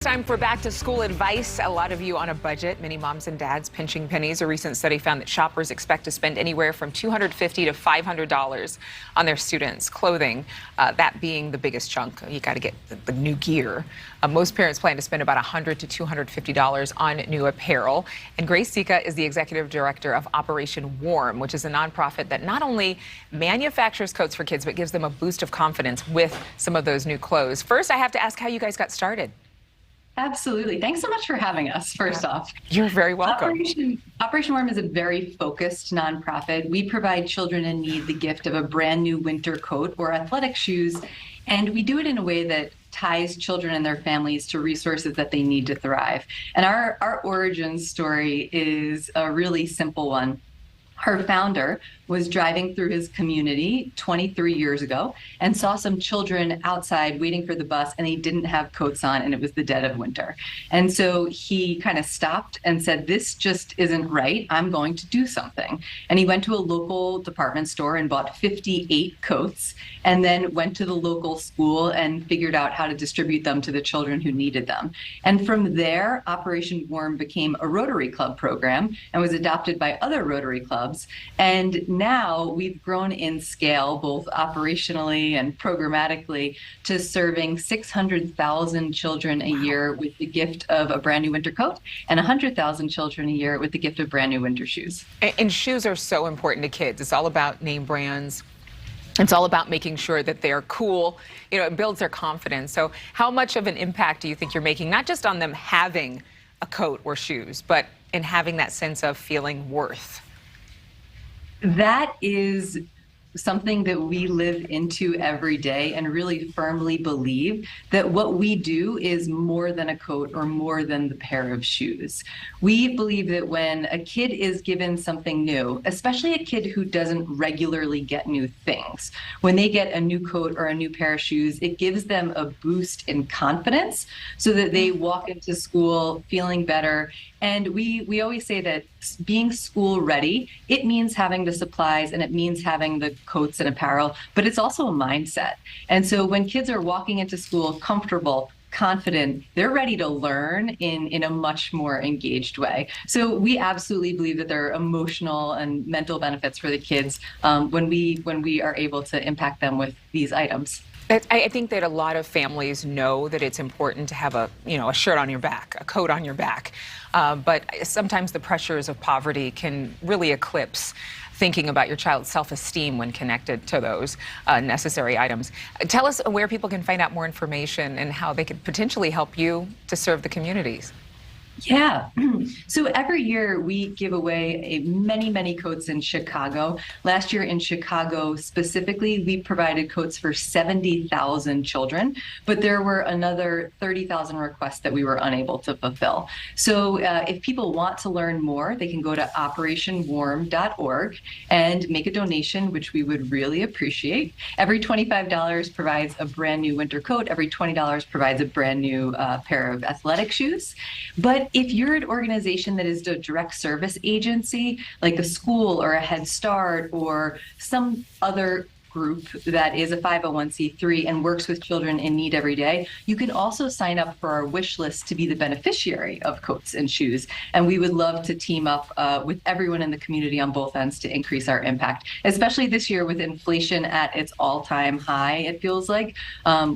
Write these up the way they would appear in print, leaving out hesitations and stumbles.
Time for back to school advice. A lot of you on a budget, many moms and dads pinching pennies. A recent study found that shoppers expect to spend anywhere from $250 to $500 on their students' clothing, that being the biggest chunk. You got to get the new gear. Most parents plan to spend about $100 to $250 on new apparel. And Grace Sica is the executive director of Operation Warm, which is a nonprofit that not only manufactures coats for kids, but gives them a boost of confidence with some of those new clothes. First, I have to ask how you guys got started. Absolutely. Thanks so much for having us, first off. You're very welcome. Operation Warm is a very focused nonprofit. We provide children in need the gift of a brand new winter coat or athletic shoes, and we do it in a way that ties children and their families to resources that they need to thrive. And our origin story is a really simple one. Her founder was driving through his community 23 years ago and saw some children outside waiting for the bus, and they didn't have coats on, and it was the dead of winter. And so he kind of stopped and said, this just isn't right. I'm going to do something. And he went to a local department store and bought 58 coats, and then went to the local school and figured out how to distribute them to the children who needed them. And from there, Operation Warm became a Rotary Club program and was adopted by other Rotary clubs. And now we've grown in scale, both operationally and programmatically, to serving 600,000 children a year with the gift of a brand new winter coat and 100,000 children a year with the gift of brand new winter shoes. And shoes are so important to kids. It's all about name brands. It's all about making sure that they're cool. You know, it builds their confidence. So how much of an impact do you think you're making, not just on them having a coat or shoes, but in having that sense of feeling worth? That is something that we live into every day, and really firmly believe that what we do is more than a coat or more than the pair of shoes. We believe that when a kid is given something new, especially a kid who doesn't regularly get new things, when they get a new coat or a new pair of shoes, it gives them a boost in confidence so that they walk into school feeling better. And we always say that being school ready, it means having the supplies and it means having the coats and apparel, but it's also a mindset. And so when kids are walking into school comfortable, confident, they're ready to learn in a much more engaged way. So we absolutely believe that there are emotional and mental benefits for the kids when we are able to impact them with these items. I think that a lot of families know that it's important to have a shirt on your back, a coat on your back. But sometimes the pressures of poverty can really eclipse thinking about your child's self-esteem when connected to those necessary items. Tell us where people can find out more information and how they could potentially help you to serve the communities. Yeah. So every year we give away many coats in Chicago. Last year in Chicago specifically, we provided coats for 70,000 children, but there were another 30,000 requests that we were unable to fulfill. So if people want to learn more, they can go to operationwarm.org and make a donation, which we would really appreciate. Every $25 provides a brand new winter coat. Every $20 provides a brand new pair of athletic shoes. But if you're an organization that is a direct service agency, like a school or a Head Start or some other group that is a 501c3 and works with children in need every day, you can also sign up for our wish list to be the beneficiary of coats and shoes. And we would love to team up with everyone in the community on both ends to increase our impact, especially this year with inflation at its all-time high, it feels like.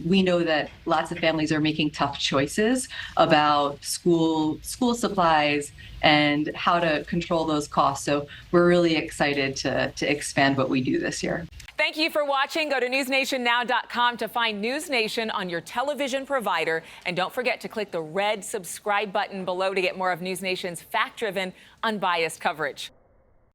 We know that lots of families are making tough choices about school supplies and how to control those costs. So we're really excited to expand what we do this year. Thank you for watching. Go to newsnationnow.com to find NewsNation on your television provider. And don't forget to click the red subscribe button below to get more of NewsNation's fact-driven, unbiased coverage.